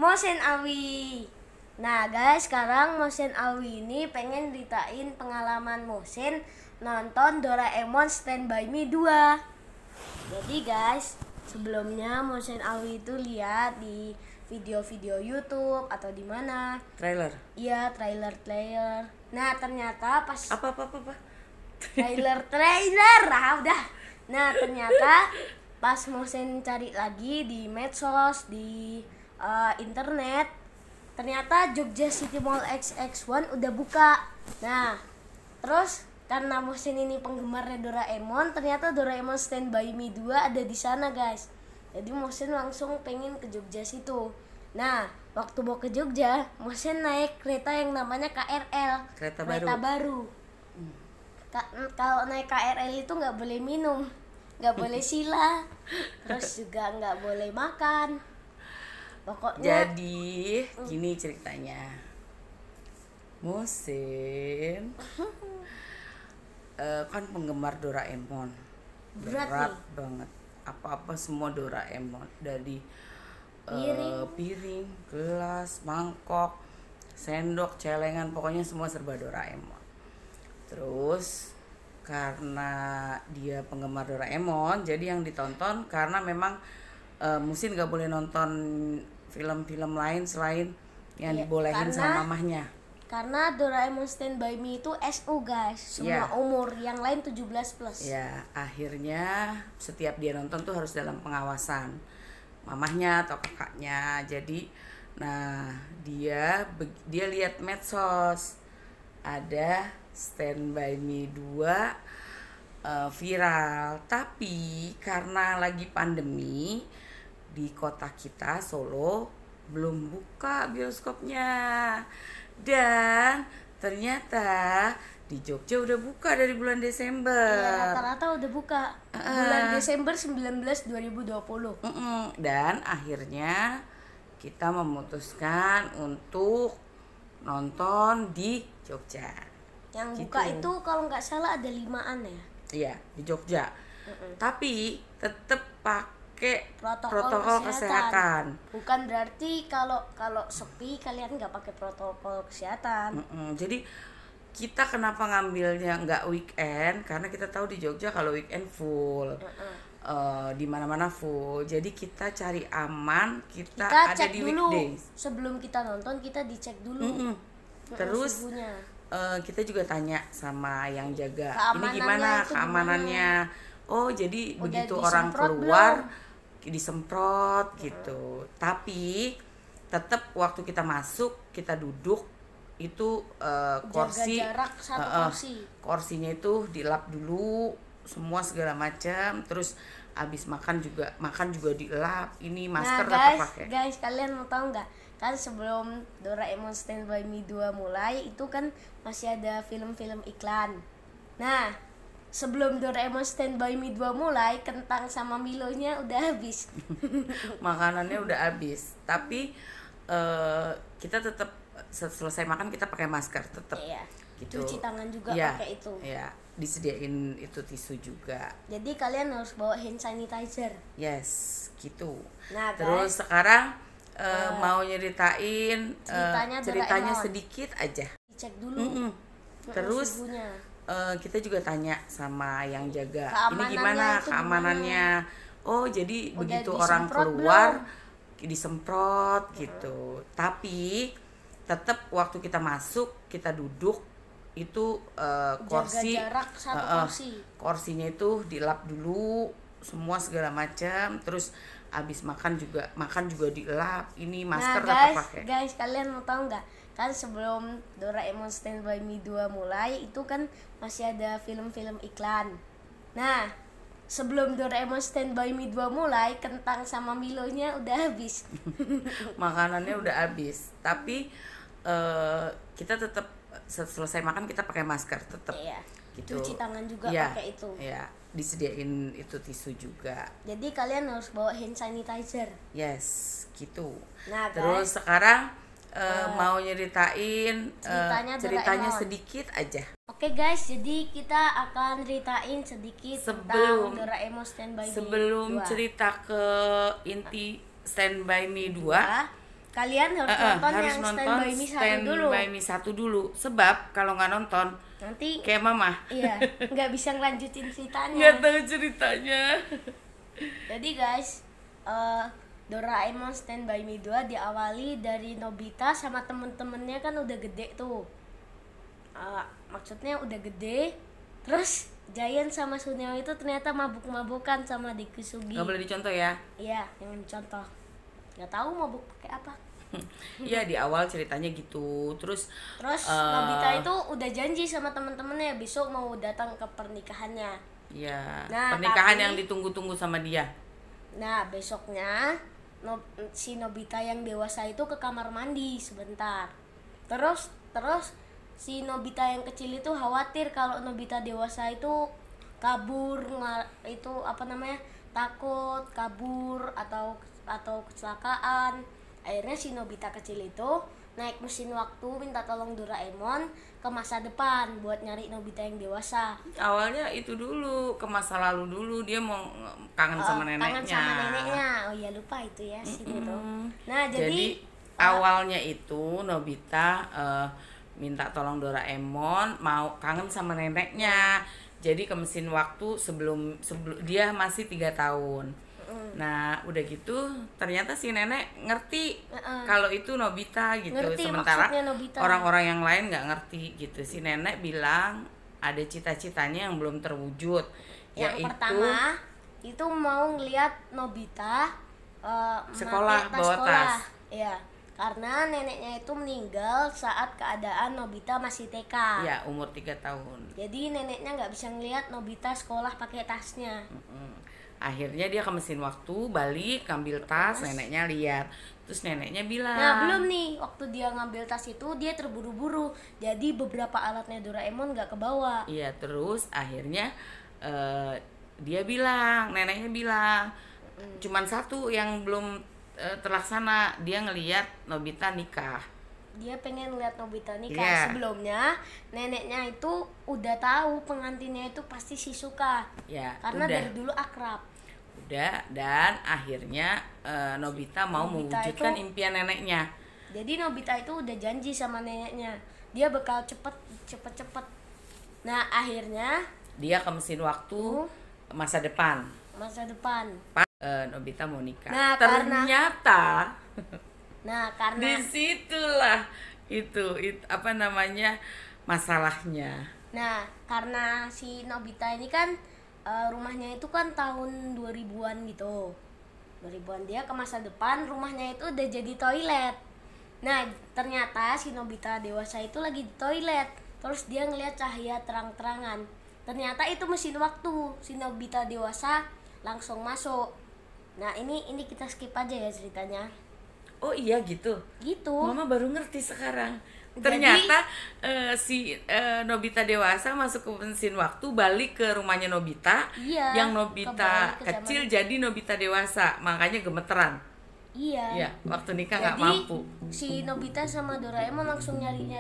Mosen Awi. Nah guys, sekarang Mosen Awi ini pengen ceritain pengalaman Mosen nonton Doraemon Stand By Me 2. Jadi guys, sebelumnya Mosen Awi itu lihat di video-video YouTube atau di mana? Trailer. Iya, trailer. Nah, ternyata pas Apa? trailer. Ah, udah. Nah, ternyata pas Mosen cari lagi di medsos, di internet, ternyata Jogja City Mall XX1 udah buka. Nah, terus karena Mosen ini penggemarnya Doraemon, ternyata Doraemon Stand By Me 2 ada di sana guys. Jadi Mosen langsung pengen ke Jogja situ. Nah, waktu mau ke Jogja, Mosen naik kereta yang namanya KRL, Kereta baru. Kalau naik KRL itu nggak boleh minum, nggak boleh sila, terus juga nggak boleh makan. Pokoknya Jadi gini ceritanya. Mosen kan penggemar Doraemon. Berat Berat nih. banget. Apa-apa semua Doraemon, dari piring, gelas, mangkok, sendok, celengan, pokoknya semua serba Doraemon. Terus karena dia penggemar Doraemon, jadi yang ditonton karena memang Musin gak boleh nonton film-film lain selain yang Iya, dibolehin sama mamahnya. karena Doraemon Stand By Me itu SU guys, semua Iya. umur, yang lain 17+. Ya, akhirnya setiap dia nonton tuh harus dalam pengawasan mamahnya atau kakaknya. Jadi, nah dia lihat medsos ada Stand By Me 2 viral. Tapi karena lagi pandemi di kota kita Solo belum buka bioskopnya. Dan ternyata di Jogja udah buka dari bulan Desember. Ya, rata-rata udah buka bulan Desember 19 2020. Dan akhirnya kita memutuskan untuk nonton di Jogja. Yang Gitu. buka itu kalau nggak salah ada 5-an ya. Iya, di Jogja. Tapi tetap pakai Protokol kesehatan. Bukan berarti kalau sepi kalian nggak pakai protokol kesehatan. Jadi kita kenapa ngambilnya nggak weekend? Karena kita tahu di Jogja kalau weekend full, di mana-mana full. Jadi kita cari aman, kita ada Cek di dulu weekdays. sebelum kita nonton, kita dicek dulu. Terus suhunya. kita juga tanya sama yang jaga, ini Keamanannya gimana itu keamanannya? Oh, jadi Udah begitu orang disemprot keluar disemprot gitu. Tapi tetap waktu kita masuk, kita duduk itu kursi, jaga jarak satu kursi. kursinya itu dilap dulu semua segala macam. Terus habis makan juga dilap. Ini masker tetap pakai. Guys, kalian mau tahu nggak? Kan sebelum Doraemon Stand By Me 2 mulai, itu kan masih ada film-film iklan. Nah, sebelum Doraemon Stand By Me 2 mulai, kentang sama Milonya udah habis. Makanannya udah habis. Tapi kita tetap selesai makan kita pakai masker tetap. Iya. Gitu. Cuci tangan juga Iya, pakai itu. Iya, disediain itu tisu juga. Jadi kalian harus bawa hand sanitizer. Yes, gitu. Nah, Terus sekarang mau nyeritain ceritanya ceritanya Doraemon. sedikit aja. Dicek dulu. Terus suhunya. kita juga tanya sama yang jaga, ini Keamanannya gimana itu keamanannya? Oh, jadi Udah begitu orang disemprot keluar disemprot gitu. Tapi tetap waktu kita masuk, kita duduk itu kursi, jaga jarak satu kursi. kursinya itu dilap dulu semua segala macam. Terus habis makan juga dilap. Ini masker tetap pakai. Guys, kalian mau tahu nggak? Kan sebelum Doraemon Stand By Me 2 mulai, itu kan masih ada film-film iklan. Nah, sebelum Doraemon Stand By Me 2 mulai, kentang sama Milonya udah habis. Makanannya udah habis. Tapi kita tetap selesai makan kita pakai masker tetap. Iya. Gitu. Cuci tangan juga Iya, pakai itu. Iya, disediain itu tisu juga. Jadi kalian harus bawa hand sanitizer. Yes, gitu. Nah, Terus sekarang mau nyeritain ceritanya ceritanya Doraemon. sedikit aja. Oke guys, jadi kita akan ceritain sedikit tentang Doraemon Stand By Me Sebelum 2. cerita ke inti Stand By Me 2, kalian harus nonton harus yang nonton Stand By Me 1 dulu. Stand By Me 1 dulu. Sebab kalau nggak nonton Nanti kayak mama. iya, nggak bisa ngelanjutin ceritanya. Nggak tahu ceritanya. Jadi guys, Doraemon Stand By Me 2 diawali dari Nobita sama temen-temennya kan udah gede tuh. Maksudnya udah gede. Terus Giant sama Suneo itu ternyata mabuk-mabukan sama Dekusugi. Nggak boleh dicontoh ya. Iya, yang contoh. Nggak tahu mabuk pakai apa. Iya, di awal ceritanya gitu. Terus Nobita itu udah janji sama temen-temennya besok mau datang ke pernikahannya. ya Nah, pernikahan tapi- yang ditunggu-tunggu sama dia. Nah, besoknya si Nobita yang dewasa itu ke kamar mandi sebentar. Terus si Nobita yang kecil itu khawatir kalau Nobita dewasa itu kabur, itu apa namanya? Takut kabur atau kecelakaan. Akhirnya si Nobita kecil itu naik mesin waktu minta tolong Doraemon ke masa depan buat nyari Nobita yang dewasa. Awalnya itu dulu, ke masa lalu dulu, dia mau kangen sama neneknya. Kangen sama neneknya. Oh ya, lupa itu ya sini tuh. Nah, Jadi awalnya itu Nobita minta tolong Doraemon mau kangen sama neneknya. Jadi ke mesin waktu sebelum dia masih 3 tahun. Nah, udah gitu ternyata si nenek ngerti kalau itu Nobita gitu. Ngerti Sementara maksudnya Nobita. orang-orang yang lain nggak ngerti gitu. Si nenek bilang ada cita-citanya yang belum terwujud, yang yaitu pertama itu mau ngeliat Nobita Sekolah, make tas bawa sekolah. tas. Iya, karena neneknya itu meninggal saat keadaan Nobita masih TK. ya umur 3 tahun. Jadi neneknya nggak bisa ngeliat Nobita sekolah pakai tasnya. Akhirnya dia ke mesin waktu, balik ngambil tas, neneknya lihat. Terus neneknya bilang, Nah, belum nih, waktu dia ngambil tas itu dia terburu-buru. Jadi beberapa alatnya Doraemon nggak kebawa. iya, terus akhirnya dia bilang, neneknya bilang, cuman satu yang belum terlaksana, dia ngelihat Nobita nikah. Dia pengen lihat Nobita nikah. Iya. Sebelumnya neneknya itu udah tahu pengantinnya itu pasti Shizuka. Ya, Karena udah. dari dulu akrab. Udah, dan akhirnya Nobita mau Nobita mewujudkan itu- impian neneknya. Jadi Nobita itu udah janji sama neneknya. Dia bakal cepet. Nah, akhirnya Dia ke mesin waktu masa depan. masa depan. Nobita mau nikah. Nah, ternyata Karena disitulah itu apa namanya masalahnya. Nah, karena si Nobita ini kan rumahnya itu kan tahun 2000-an gitu. 2000-an dia ke masa depan, rumahnya itu udah jadi toilet. Nah, ternyata si Nobita dewasa itu lagi di toilet. Terus dia ngeliat cahaya terang-terangan. Ternyata itu mesin waktu. Si Nobita dewasa langsung masuk. Nah, ini kita skip aja ya ceritanya. Oh iya gitu. Gitu. Mama baru ngerti sekarang. Jadi- Ternyata si Nobita dewasa masuk ke mesin waktu, balik ke rumahnya Nobita. Iya, Yang Nobita kembali ke zaman- kecil jadi Nobita dewasa, makanya gemeteran. Iya. Ya, waktu nikah nggak Jadi mampu. si Nobita sama Doraemon langsung nyari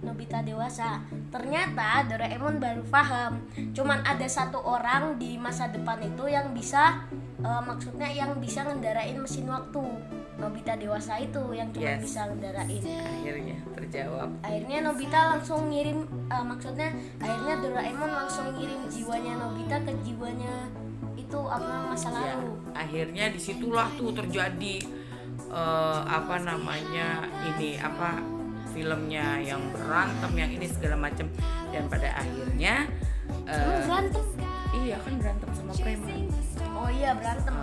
Nobita dewasa. Ternyata Doraemon baru paham. Cuman ada satu orang di masa depan itu yang bisa, maksudnya yang bisa ngendarain mesin waktu. Nobita dewasa itu yang cuma Yes. bisa ngendarain. Akhirnya terjawab. Akhirnya Nobita langsung ngirim, akhirnya Doraemon langsung ngirim jiwanya Nobita ke jiwanya itu masa Ya, lalu. akhirnya disitulah tuh terjadi apa namanya filmnya yang berantem yang ini segala macam, dan pada akhirnya Emang berantem? iya kan berantem sama preman. Oh iya, berantem.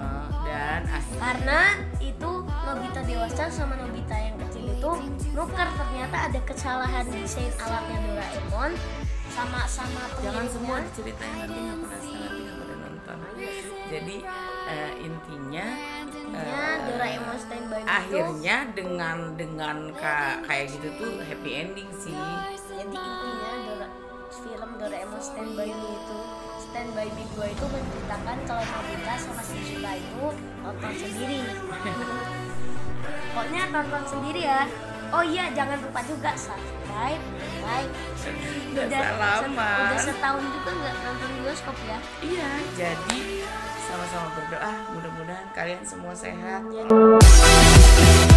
Dan akhirnya Karena itu Nobita dewasa sama Nobita yang kecil itu nuker, ternyata ada kesalahan desain alatnya Doraemon sama jangan semua pengirimnya. diceritain, nanti nggak penasaran, nanti nggak pada nonton. Jadi intinya Doraemon Stand By Me itu akhirnya dengan kayak gitu tuh happy ending sih. jadi intinya film Doraemon Stand By Me itu Stand By Me 2 itu menceritakan kalau Nobita sama Shizuka itu nonton sendiri. Pokoknya tonton sendiri ya. Oh iya, jangan lupa juga subscribe, like. Udah setahun juga nggak nonton bioskop ya. Iya, jadi sama-sama berdoa mudah-mudahan kalian semua sehat. Jadi